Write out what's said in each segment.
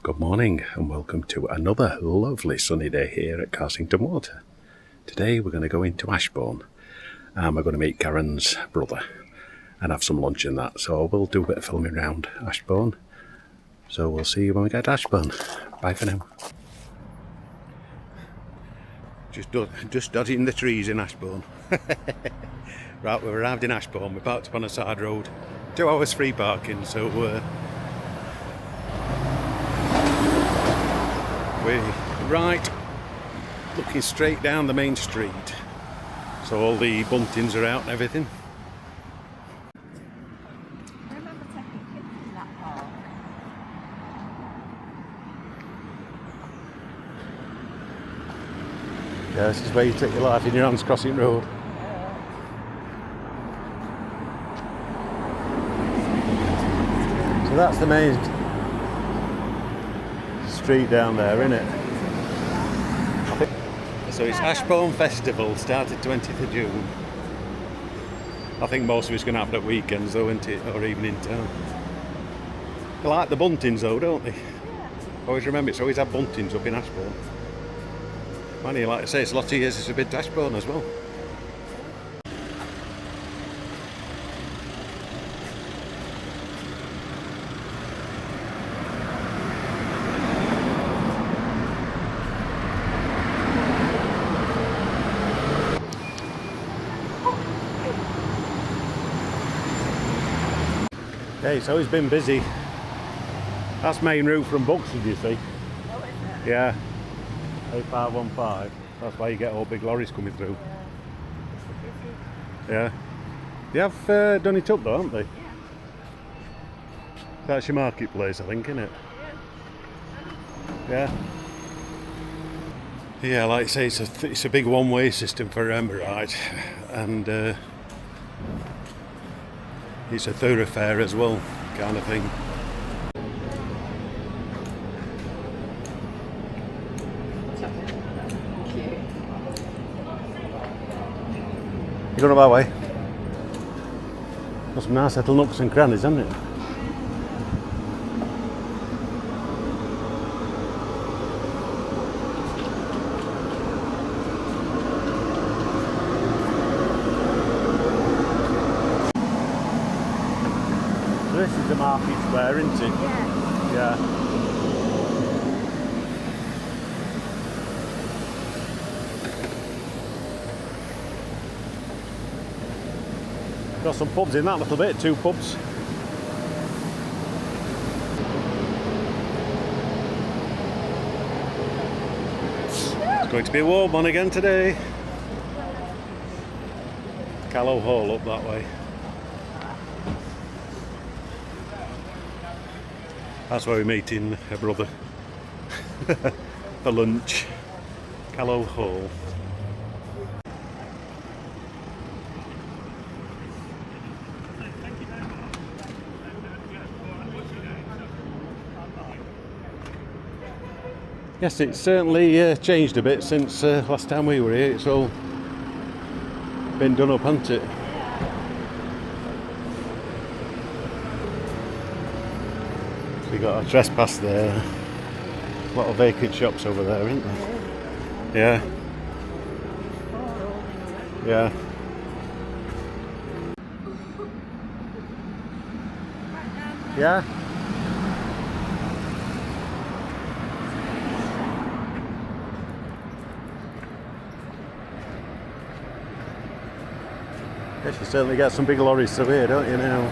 Good morning and welcome to another lovely sunny day here at Carsington Water. Today we're going to go into Ashbourne and we're going to meet Karen's brother and have some lunch in that. So we'll do a bit of filming around Ashbourne. So we'll see you when we get to Ashbourne. Bye for now. Just dodging the trees in Ashbourne. Right, we've arrived in Ashbourne. We're parked up on a side road. 2 hours free parking, so we're right looking straight down the main street. So all the buntings are out and everything. I remember taking kids in that park. Yeah, this is where you take your life in your hands crossing road. So that's the main street down there, isn't it? So it's Ashbourne Festival, started 20th of June. I think most of it's going to happen at weekends though, isn't it? Or even in town. They like the buntings though, don't they? Yeah. Always remember, it's always had buntings up in Ashbourne. Manny, like I say, it's a lot of years since we've been to Ashbourne as well. Yeah, it's always been busy. That's main route from Buxton, you see. Oh, is it? Yeah. A515. That's why you get all big lorries coming through. Yeah. They have done it up though, haven't they? Yeah. That's your marketplace, I think, isn't it? Yeah. Yeah, like I say, it's a big one-way system for right, and it's a thoroughfare as well, kind of thing. You going my way? Got some nice little nooks and crannies, hasn't it? So this is the market square, isn't it? Yeah. Yeah. Got some pubs in that little bit, 2 pubs. It's going to be a warm one again today. Callow Hall up that way. That's where we're meeting her brother for lunch. Callow Hall. Yes, it's certainly changed a bit since last time we were here. It's all been done up, hasn't it? So we got a trespass there. A lot of vacant shops over there, isn't there? Yeah. Yeah. Yeah. Yes, you certainly get some big lorries through here, don't you now?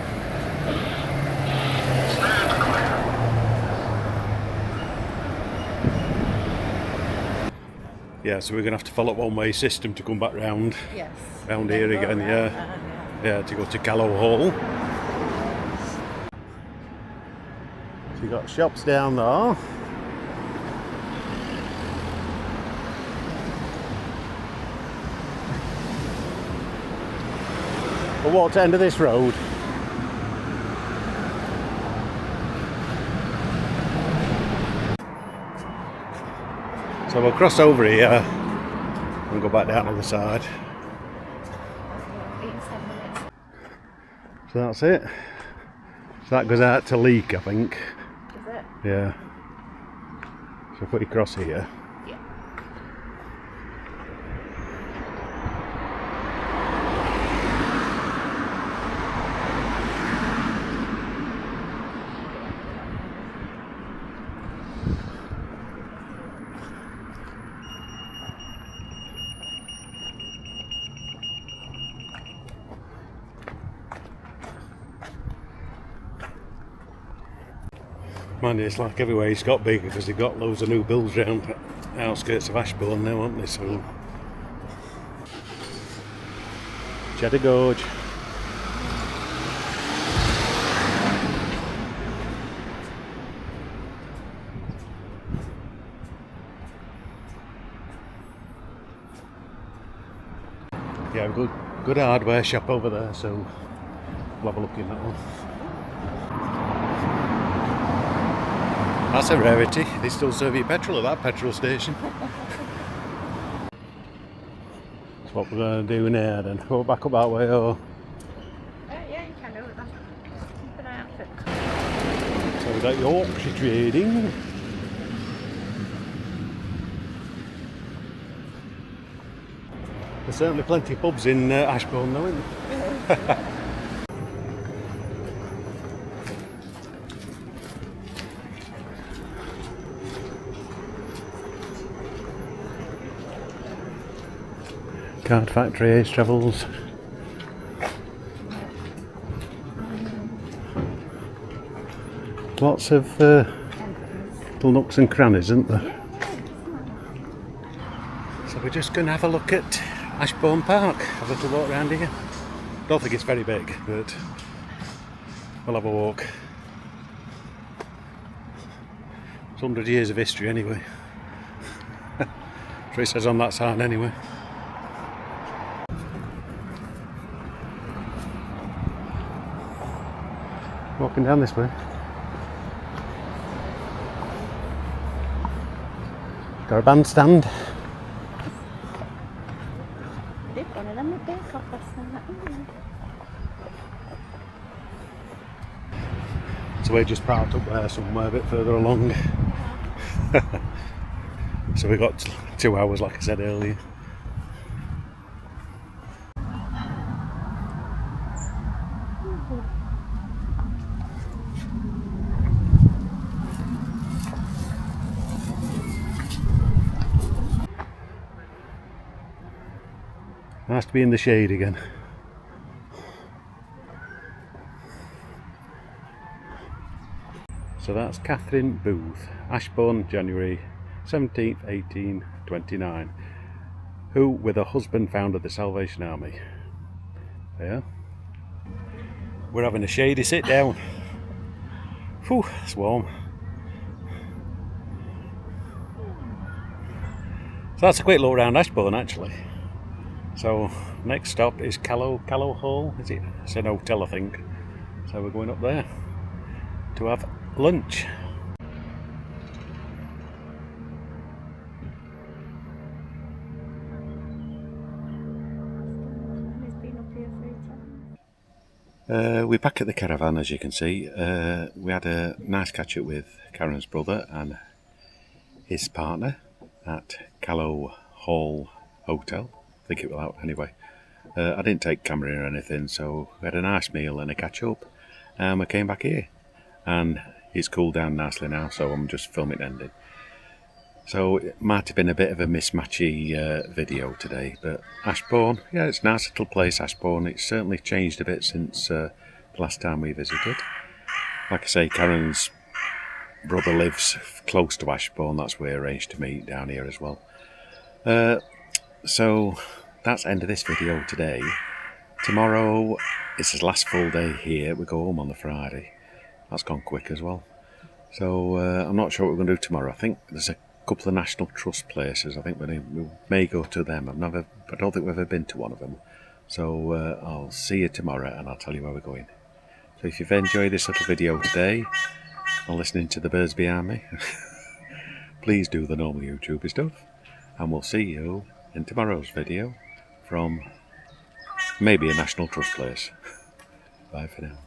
Yeah, so we're going to have to follow a one-way system to come back round. Yes. Round here again, yeah. Yeah, to go to Callow Hall. So you've got shops down there. But what end of this road? So we'll cross over here and go back down to the side. So that's it. So that goes out to Leek, I think. Is it? Yeah. So if we cross here. Yeah. Man, it's like everywhere it's got big because they've got loads of new builds around the outskirts of Ashbourne now, haven't they? So, Cheddar Gorge. Yeah, good hardware shop over there, so we'll have a look in that one. That's a rarity. They still serve you petrol at that petrol station. That's what we're going to do now then. Go back up that way or... Yeah, you can do it then. Keep an eye out for it. So we've got Yorkshire trading. There's certainly plenty of pubs in Ashbourne though, isn't there? Card Factory, Ace Travels. Lots of little nooks and crannies, isn't there? So we're just going to have a look at Ashbourne Park. Have a little walk around here. Don't think it's very big, but we'll have a walk. It's 100 years of history anyway. That's what it says on that sign anyway. Walking down this way. Got a bandstand. Did one of them with beer cup last night. So we're just parked up there somewhere a bit further along. So we got 2 hours like I said earlier. Nice to be in the shade again. So that's Catherine Booth, Ashbourne, January 17th, 1829, who with her husband founded the Salvation Army. Yeah. We're having a shady sit down. Whew, it's warm. So that's a quick look around Ashbourne actually. So next stop is Callow Hall, is it? It's an hotel I think. So we're going up there to have lunch. We're back at the caravan as you can see. We had a nice catch up with Karen's brother and his partner at Callow Hall Hotel. I think it was out anyway. I didn't take camera or anything, so we had a nice meal and a catch up, and we came back here and it's cooled down nicely now, so I'm just filming ending. So it might have been a bit of a mismatchy video today, but Ashbourne, yeah, it's a nice little place, Ashbourne. It's certainly changed a bit since the last time we visited. Like I say, Karen's brother lives close to Ashbourne, that's where we arranged to meet down here as well. So that's the end of this video today. Tomorrow is his last full day here. We go home on the Friday. That's gone quick as well. So I'm not sure what we're going to do tomorrow. I think there's a couple of National Trust places. I think we may go to them. I don't think we've ever been to one of them. So I'll see you tomorrow and I'll tell you where we're going. So if you've enjoyed this little video today and listening to the birds behind me, please do the normal YouTube stuff. And we'll see you in tomorrow's video from maybe a National Trust place. Bye for now.